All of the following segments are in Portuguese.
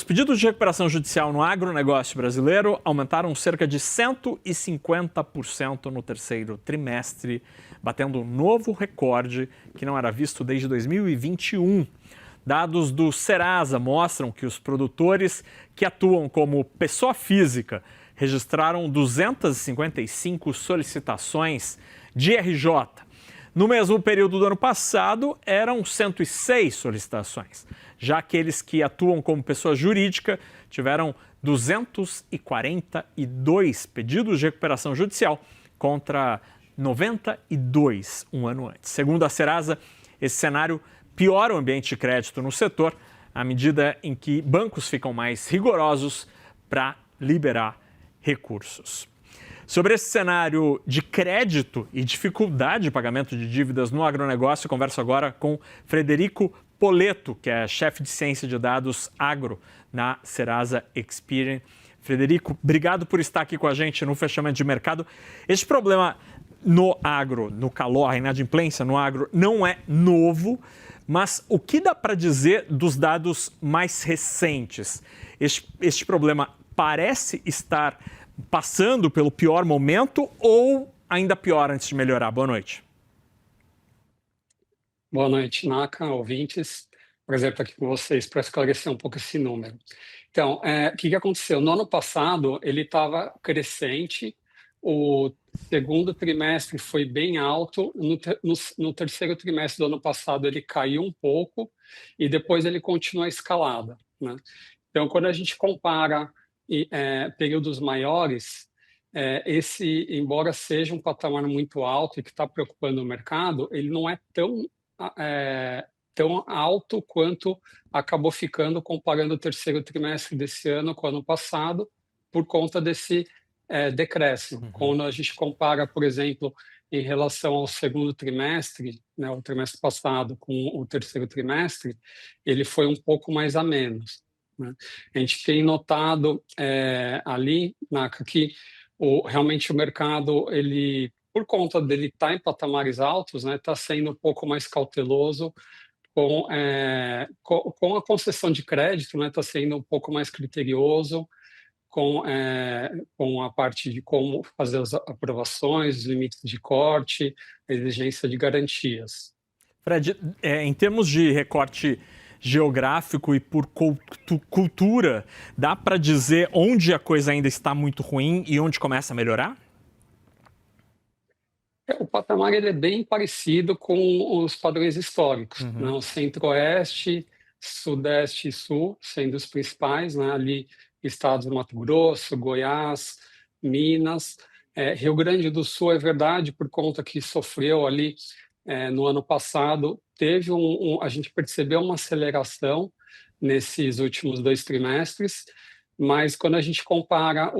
pedidos de recuperação judicial no agronegócio brasileiro aumentaram cerca de 150% no terceiro trimestre, batendo um novo recorde que não era visto desde 2021. Dados do Serasa mostram que os produtores que atuam como pessoa física registraram 255 solicitações de RJ. No mesmo período do ano passado, eram 106 solicitações. Já aqueles que atuam como pessoa jurídica tiveram 242 pedidos de recuperação judicial contra 92 um ano antes. Segundo a Serasa, esse cenário piora o ambiente de crédito no setor à medida em que bancos ficam mais rigorosos para liberar recursos. Sobre esse cenário de crédito e dificuldade de pagamento de dívidas no agronegócio, eu converso agora com Frederico Poleto, que é chefe de ciência de dados agro na Serasa Experian. Frederico, obrigado por estar aqui com a gente no fechamento de mercado. Este problema no agro, no calor, a inadimplência no agro, não é novo, mas o que dá para dizer dos dados mais recentes? Este problema parece estar passando pelo pior momento ou ainda pior antes de melhorar? Boa noite. Boa noite, Naka, ouvintes. Prazer estar aqui com vocês para esclarecer um pouco esse número. Então, o que aconteceu? No ano passado, ele estava crescente, o segundo trimestre foi bem alto, no terceiro trimestre do ano passado ele caiu um pouco e depois ele continua a escalada, né? Então, quando a gente compara períodos maiores, embora seja um patamar muito alto e que está preocupando o mercado, ele não é tão alto quanto acabou ficando comparando o terceiro trimestre desse ano com o ano passado, por conta desse decréscimo. Quando a gente compara, por exemplo, em relação ao segundo trimestre, né, o trimestre passado com o terceiro trimestre, ele foi um pouco mais a menos, né? A gente tem notado ali, Naka, que realmente o mercado, ele, por conta dele estar em patamares altos, né, está sendo um pouco mais cauteloso com a concessão de crédito, né, está sendo um pouco mais criterioso com a parte de como fazer as aprovações, os limites de corte, a exigência de garantias. Fred, em termos de recorte geográfico e por cultura, dá para dizer onde a coisa ainda está muito ruim e onde começa a melhorar? O patamar ele é bem parecido com os padrões históricos, né? O Centro-Oeste, Sudeste e Sul sendo os principais, né? Ali estados do Mato Grosso, Goiás, Minas. Rio Grande do Sul é verdade, por conta que sofreu ali no ano passado, a gente percebeu uma aceleração nesses últimos 2 trimestres, mas quando a gente compara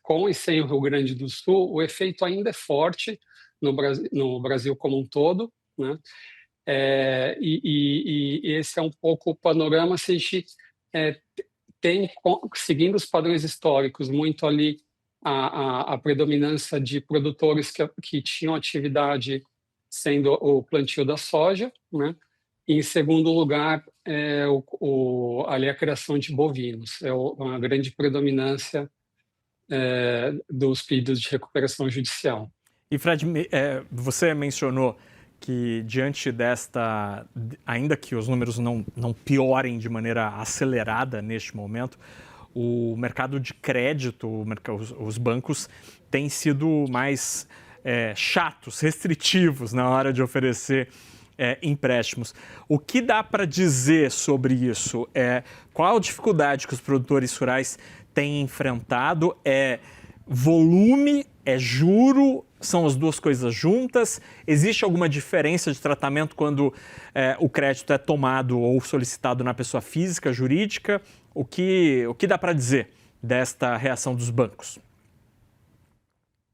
com e sem o Rio Grande do Sul, o efeito ainda é forte no Brasil como um todo, né? E esse é um pouco o panorama. Se a gente seguindo os padrões históricos, muito ali a predominância de produtores que tinham atividade sendo o plantio da soja, né? E, em segundo lugar, ali a criação de bovinos. Uma grande predominância dos pedidos de recuperação judicial. E, Fred, você mencionou que diante desta, ainda que os números não piorem de maneira acelerada neste momento, o mercado de crédito, os bancos têm sido mais chatos, restritivos na hora de oferecer empréstimos. O que dá para dizer sobre isso? Qual a dificuldade que os produtores rurais têm enfrentado? É volume? É juro? São as duas coisas juntas? Existe alguma diferença de tratamento quando o crédito é tomado ou solicitado na pessoa física, jurídica? O que dá para dizer desta reação dos bancos?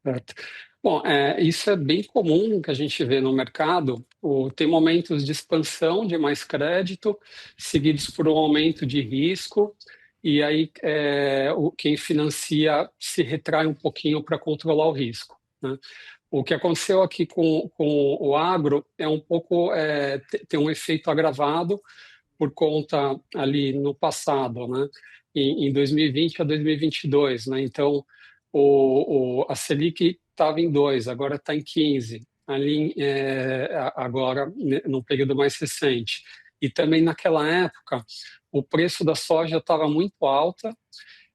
Certo. Bom, isso é bem comum que a gente vê no mercado. Tem momentos de expansão de mais crédito, seguidos por um aumento de risco, e aí quem financia se retrai um pouquinho para controlar o risco, né? O que aconteceu aqui com o agro é um pouco, tem um efeito agravado, por conta ali no passado, né? Em 2020 a 2022, né? Então, a Selic estava em 2, agora está em 15, ali agora no período mais recente. E também naquela época, o preço da soja estava muito alta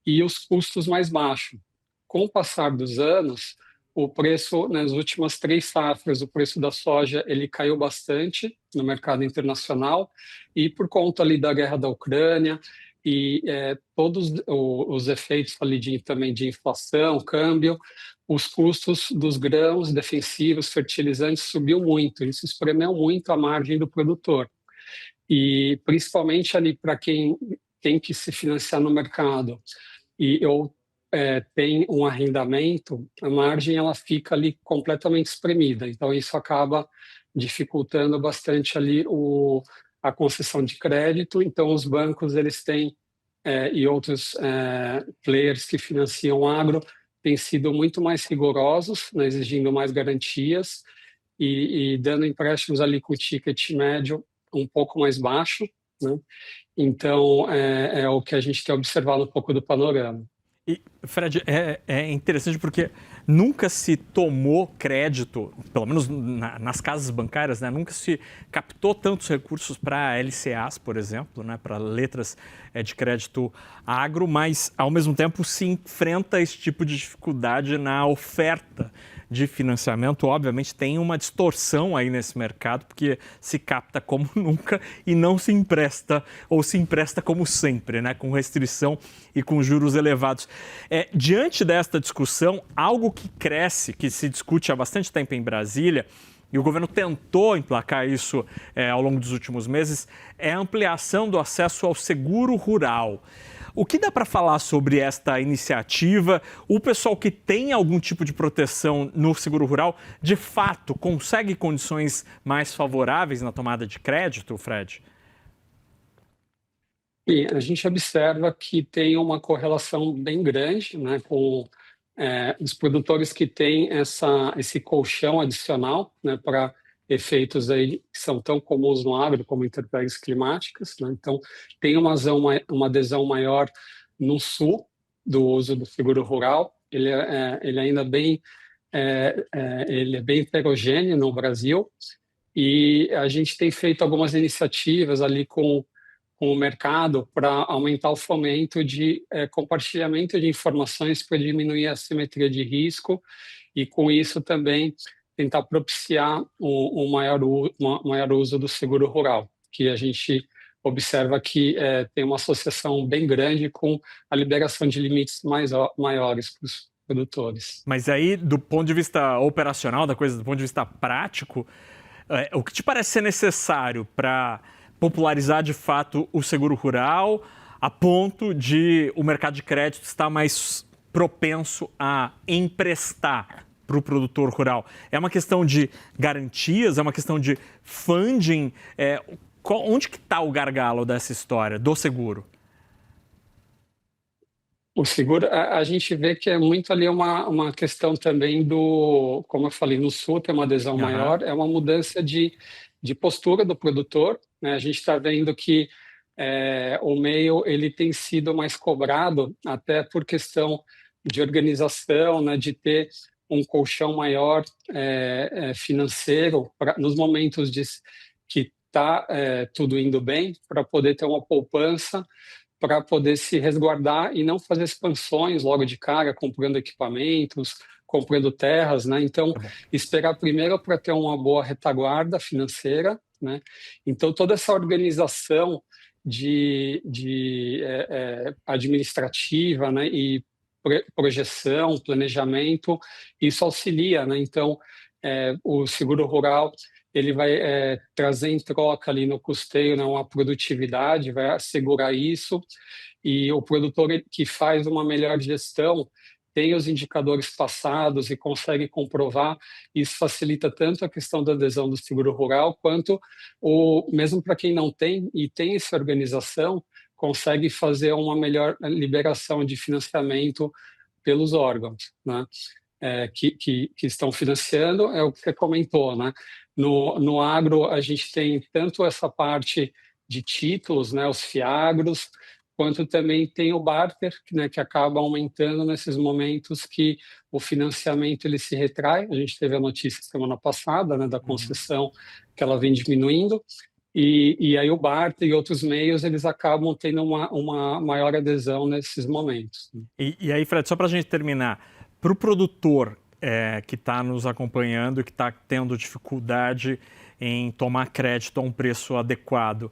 e os custos mais baixos. Com o passar dos anos, o preço, nas últimas 3 safras, o preço da soja ele caiu bastante no mercado internacional e por conta ali da guerra da Ucrânia e todos os efeitos ali também de inflação, câmbio, os custos dos grãos defensivos, fertilizantes subiu muito, isso espremeu muito a margem do produtor. E principalmente ali para quem tem que se financiar no mercado e eu tem um arrendamento, a margem ela fica ali completamente espremida. Então isso acaba dificultando bastante ali a concessão de crédito. Então os bancos eles têm e outros players que financiam o agro têm sido muito mais rigorosos, né, exigindo mais garantias e dando empréstimos ali com ticket médio um pouco mais baixo, né? Então é o que a gente tem observado um pouco do panorama. E, Fred, é interessante porque nunca se tomou crédito, pelo menos nas casas bancárias, né? Nunca se captou tantos recursos para LCAs, por exemplo, né? Para letras de crédito agro, mas ao mesmo tempo se enfrenta esse tipo de dificuldade na oferta de financiamento. Obviamente tem uma distorção aí nesse mercado, porque se capta como nunca e não se empresta, ou se empresta como sempre, né? Com restrição e com juros elevados. Diante desta discussão, algo que cresce, que se discute há bastante tempo em Brasília, e o governo tentou emplacar isso ao longo dos últimos meses, é a ampliação do acesso ao seguro rural. O que dá para falar sobre esta iniciativa? O pessoal que tem algum tipo de proteção no seguro rural, de fato, consegue condições mais favoráveis na tomada de crédito, Fred? E a gente observa que tem uma correlação bem grande, né, com os produtores que têm esse colchão adicional, né, para efeitos aí que são tão comuns no agro como intempéries climáticas, né? Então, tem uma adesão maior no sul do uso do seguro rural. Ele ainda ele é bem heterogêneo no Brasil e a gente tem feito algumas iniciativas ali com o mercado para aumentar o fomento de compartilhamento de informações para diminuir a assimetria de risco e, com isso, também tentar propiciar um maior uso do seguro rural, que a gente observa que tem uma associação bem grande com a liberação de limites maiores para os produtores. Mas aí, do ponto de vista operacional da coisa, do ponto de vista prático, o que te parece ser necessário para popularizar de fato o seguro rural a ponto de o mercado de crédito estar mais propenso a emprestar para o produtor rural? É uma questão de garantias? É uma questão de funding? Onde que está o gargalo dessa história, do seguro? O seguro, a gente vê que é muito ali uma questão também como eu falei, no sul tem uma adesão maior, é uma mudança de postura do produtor, né? A gente está vendo que o meio ele tem sido mais cobrado até por questão de organização, né? De ter um colchão maior financeiro nos momentos que está tudo indo bem, para poder ter uma poupança, para poder se resguardar e não fazer expansões logo de cara, comprando equipamentos, comprando terras, né? Então, esperar primeiro para ter uma boa retaguarda financeira, né? Então, toda essa organização administrativa, né? E projeção, planejamento, isso auxilia, né? Então, o seguro rural ele vai trazer em troca ali no custeio, né, uma produtividade, vai assegurar isso, e o produtor que faz uma melhor gestão tem os indicadores passados e consegue comprovar, isso facilita tanto a questão da adesão do seguro rural, quanto mesmo para quem não tem e tem essa organização, consegue fazer uma melhor liberação de financiamento pelos órgãos, né? Que estão financiando, é o que você comentou, né? No agro, a gente tem tanto essa parte de títulos, né, os fiagros, quanto também tem o barter, né, que acaba aumentando nesses momentos que o financiamento ele se retrai. A gente teve a notícia semana passada, né, da concessão, que ela vem diminuindo, e aí o barter e outros meios eles acabam tendo uma maior adesão nesses momentos. E aí, Fred, só para a gente terminar, para o produtor que está nos acompanhando e que está tendo dificuldade em tomar crédito a um preço adequado,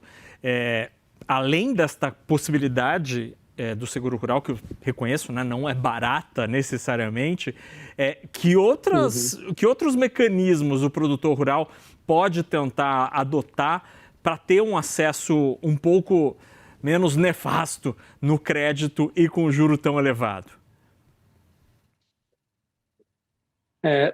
além desta possibilidade do seguro rural, que eu reconheço, né, não é barata necessariamente, que outros mecanismos o produtor rural pode tentar adotar para ter um acesso um pouco menos nefasto no crédito e com juro tão elevado? É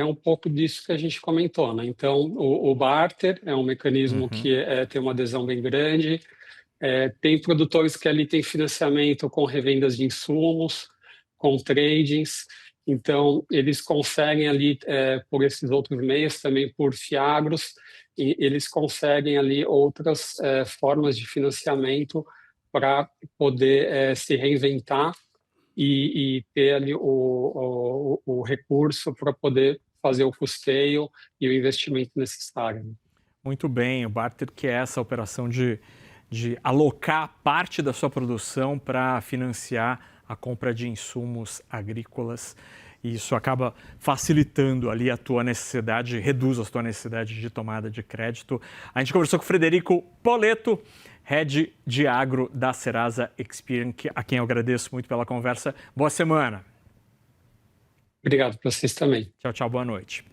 um pouco disso que a gente comentou, né? Então, o barter é um mecanismo que tem uma adesão bem grande. Tem produtores que ali têm financiamento com revendas de insumos, com tradings. Então, eles conseguem ali, por esses outros meios, também por fiagros, e eles conseguem ali outras formas de financiamento para poder se reinventar e ter ali o recurso para poder fazer o custeio e o investimento necessário, né? Muito bem, o barter, que é essa operação de alocar parte da sua produção para financiar a compra de insumos agrícolas. E isso acaba facilitando ali a tua necessidade, reduz a tua necessidade de tomada de crédito. A gente conversou com o Frederico Poletto, Head de Agro da Serasa Experian, a quem eu agradeço muito pela conversa. Boa semana. Obrigado para vocês também. Tchau, tchau, boa noite.